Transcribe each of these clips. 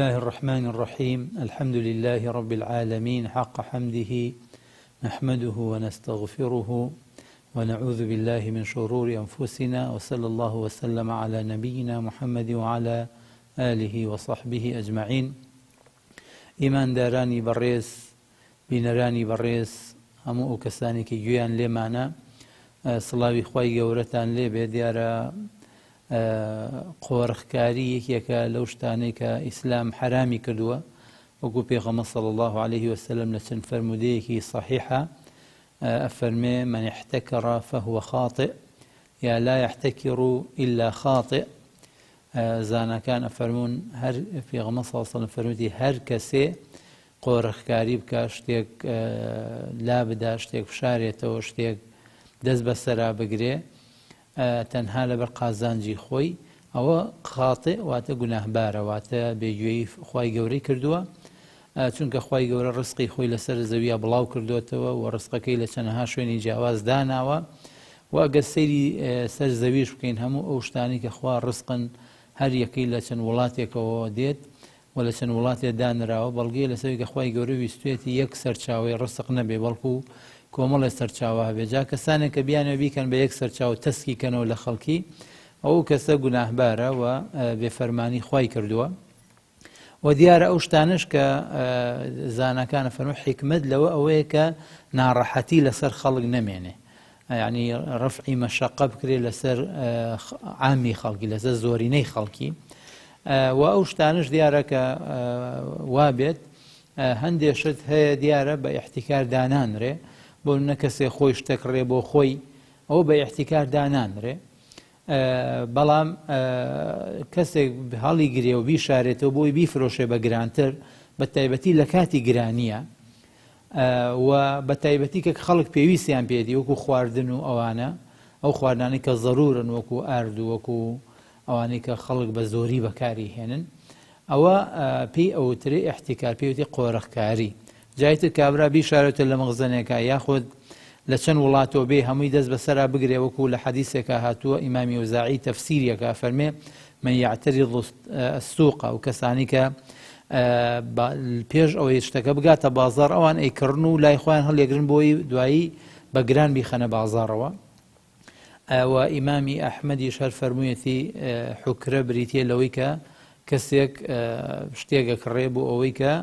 الله الرحمن الرحيم. الحمد لله رب العالمين حق حمده، نحمده ونستغفره ونعوذ بالله من شرور أنفسنا، وصلى الله وسلم على نبينا محمد وعلى آله وصحبه أجمعين. إيمان داراني بريس بينراني بريس همو كساني كي جويان لمانا صلاوي خواي قورتان لي بيديارا قۆڕخکاری یەکێکە لەو شتانەی کە ئیسلام حرامی کردووە، وەکو پێغەمبەر صلی الله عليه وسلم لە چەند فەرمودەیەکی صحیحە ئەفەرمێ من احتكر فهو خاطئ یا لا يحتكر إلا خاطئ. زانەکان ئەفەرمون هەر پێغەمبەر صلی الله عليه وسلم فەرمووی هەر کەسێ قۆڕخکاری بکە، شتێک لا بدا، شتێک بشارێتەوە، شتێک دەست بەسەرا بگرێ تەنها لەبەر قازانجی خۆی، ئەوە خاتێ واتە گوناهبارە، واتە بێگوێیی خوای گەورەی کردووە، چونکە خوای گەورە ڕزقی خۆی لەسەر زەویە بڵاو کردوێتەوە و ڕزقەکەی لە چەندەها شوێنی جیاواز داناوە. و ئەگەر سەیری سەر زەویش بکەین هەموو ئەو شتانی کە خوا ڕزقن هەر یەکەی لە چەند وڵاتێکەوە دێت و لە چەند وڵاتێک دانراوە، بەڵگەیە لەسەوەی کە خوای گەورە ویستوێتی یەک سەرچاوەی ڕزق نەبێ، بەڵکو کۆمەڵێ سەرچاوە هەبێ. جا کەسانێک کە بیانەوە بیکەن بە یەک سەرچاو تەسکی کەنەوە لە خەڵکی، ئەو کەسە گوناهبارە و بێفەرمانی خوای کردووە. و دیارە ئەو شتانش کە زانەکانە فەرمووی حیکمەت لەوە ئەوەیە کە ناڕەحەتی لەسەر خەڵک نەمێنێ، یعنی ڕەفعی مەشەقە بکرێت لەسەر عامی خەڵکی، لەسەر زۆرینەی خەڵکی. و ئەو شتانش دیارە کە وابێت هەندێک شت هەیە دیارە بە ئیحتیکار دانانرێ، بۆ نە کەسێ خۆی شتێکڕێ بۆ خۆی، ئەو بە ئیحتیکار دانانرێ، بەڵام کەسێک هەڵی گرێ و بیشارێتەوە بۆی بیفرۆشێ بە گرانتر، بە تایبەتی لە کاتی گرانیە و بە تایبەتی کە خەڵک پێویستیان پێدی، وەکو خواردن و ئەوانە، ئەو خواردانەی کە زەڕورن وەکو ئارد و وەکو ئەوانەی کە خەڵک بە زۆری بەکاری هێنن، ئەوە پێی ئەوترێ ئیحتیکار، پێوتێ قۆڕخکاری. جایتر کابرا بیشارێتە لە مەخزنێکە یاخود لە چەند وڵاتەوە بێ هەمووی دەست بەسەرا بگرێ، وەکو لە حەدیثێکە هاتووە ئیمامی ئەوزاعی تەفسیریەکە فەرمێ من یعترض السوق، و کەسانی کە پێش ئەوەی شتەکە بگاتە بازاڕ ئەوان ئەیکڕن و لای خۆیان هەڵێگرن بۆی دوایی بە گران بیخەنە بازاڕەوە. و ئیمامی ئەحمەدیش هەر فەرموویەتی حوکرە بریتیە لەوەی کە کەسێک شتێکە کڕێ بۆ ئەوەی کە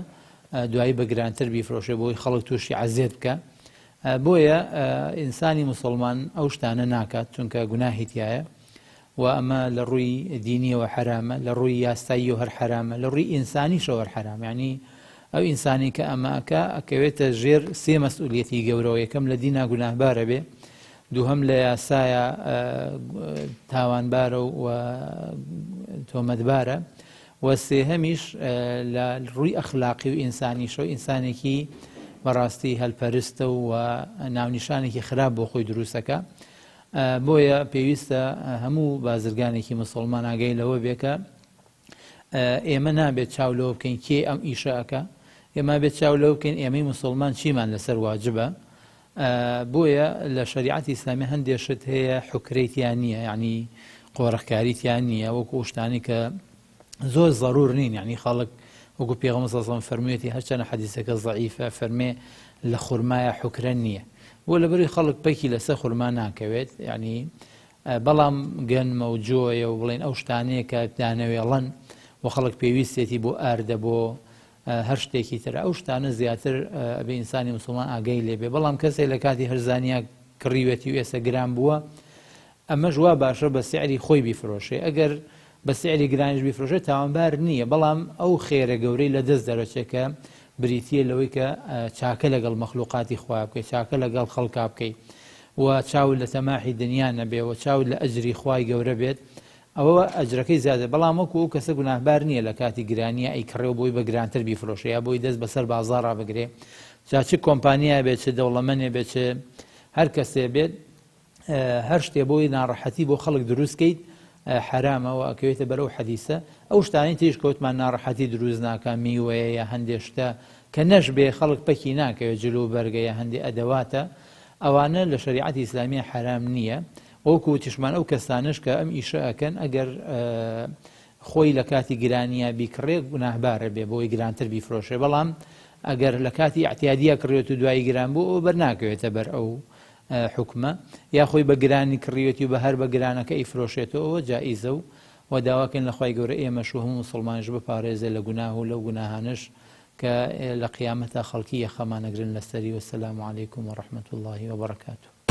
دوایی بە گرانتر بیفرۆشێ بۆی خەڵک تووشی عەزیەت بکە. بۆیە ئینسانی موسڵمان ئەو شتانە ناکات، چونکە گوناهی تایە و ئەمە لە ڕووی دینیەوە حرامە، لە ڕووی یاساییەوە هەر حرامە، لە ڕووی ئینسانیشەوە هەر حرامە. یعنی ئەو ئینسانی کە ئەماکە ئەکەوێتە ژێر سێ مەسئولیەتی گەورەوە، یەکەم لە دینا گوناهبارە بێ، دووهەم لە یاسایە تاوانبارە و تۆمەتبارە، و سێهەمیش لە ڕووی ئەخلاقی و ئینسانیشەوە ئینسانێکی بەڕاستی هەلپەرستە و ناونیشانێکی خراپ بۆ خۆی دروستەکە. بۆیە پێویستە هەموو بازرگانێکی موسڵمان ئاگای لەوە بێ کە ئێمە نابێت چاو لەوە بکەین کێ ئەم ئیشەکە، ئێمە بێت چاو لەوە بکەین ئێمەی موسڵمان چیمان لەسەر واجبە. بۆیە لە شەریعەتی ئیسلامی هەندێک شت هەیە حوکرەیتیان نییە، یعنی قۆڕخکاریتیان نییە، وەکو شتانی کە زۆر زەڕور نین. یعنی خەڵک وەکو پێغەمبەر صلی الله علیه و سلم فەرموویەتی هەرچەندە حەدیثەکە ضەعیفە، فەرمێ لە خورمایە حوکرە نییە، بۆ لەبەری خەڵک پەکی لەسەر خورما ناکەوێت. یعنی بەڵام گەنمە و جۆیە و بڵێن ئەو شتانەیە کە دانەوێڵەن و خەڵک پێویستێتی بۆ ئاردە بۆ هەر شتێکی ترە، ئەو شتانە زیاتر بە ئینسانی موسڵمان ئاگای لێبێ. بەڵام کەسێک لە کاتی هەرزانیا کڕیوێتی و ئێستا گران بووە، ئەمەش وا باشە بە سیعری خۆی بیفرۆشێ، ئەگەر بە سیعری گرانیش بیفرۆشێ تاوانبار نییە، بەڵام ئەو خێرە گەورەی لە دەست دەرەچێکە بریتیە لەوەی کە چاکە لەگەڵ مەخلوقاتی خوا بکەیت، چاکە لەگەڵ خەڵکا بکەیت و چاو لە تەماحی دنیا نەبێ و چاو لە ئەجری خوای گەورە بێت، ئەوە ئەجرەکەی زیادە. بەڵام وەکو ئەو کەسە گوناهبار نییە لە کاتی گرانیە ئەیکڕێ و بۆی بە گرانتر بیفرۆشێ یا بۆی دەست بەسەر بازاڕا بگرێ. جا چ کۆمپانیای بێت، چ دەوڵەمەندێ بێت، چ هەر کەسێ بێت، هەر شتێ بۆی ناڕەحەتی بۆ خەڵک دروستکەیت حرامە و ئەکەوێتە بەرەو حەدیثە. ئەو شتانی تریش کەوتمان ناڕەحەتی دروست ناکە، میوەیە یا هەندێک شتە کە نەش بێ خەڵک پەکی ناکەوێت، جلو بەرگە یا هەندێک ئەدەواتە، ئەوانە لە شەریعەتی ئیسلامی حرام نییە. وەکو تیشمان ئەو کەسانش کە ئەم ئیشە ئەکەن ئەگەر خۆی لە کاتی گرانیە بیکڕێ گوناهبارە بێ بۆی گرانتر بیفرۆشێ بەڵام ئەگەر لە کاتی احتیادیە کڕێت و دوایی گران بوو ئەو بەرناکەوێتە بەر ئەو حکمە یا خۆی بە گرانی کڕیوەتی و بە هەر بە گرانەکە ئیفرۆشێتەوە ئەوە جائیزە و داواکەین لە خوای گەورە ئێمەش و هەموو مسڵمانش بپارێزێ لە گوناه و لەو گوناهانش کە لە قیامەتە خەڵکی یەخەمانەگرن لەسەری. وەسەلامو عەلەیکوم وەڕەحمەتوڵڵاهی وەبەرەکاتوه.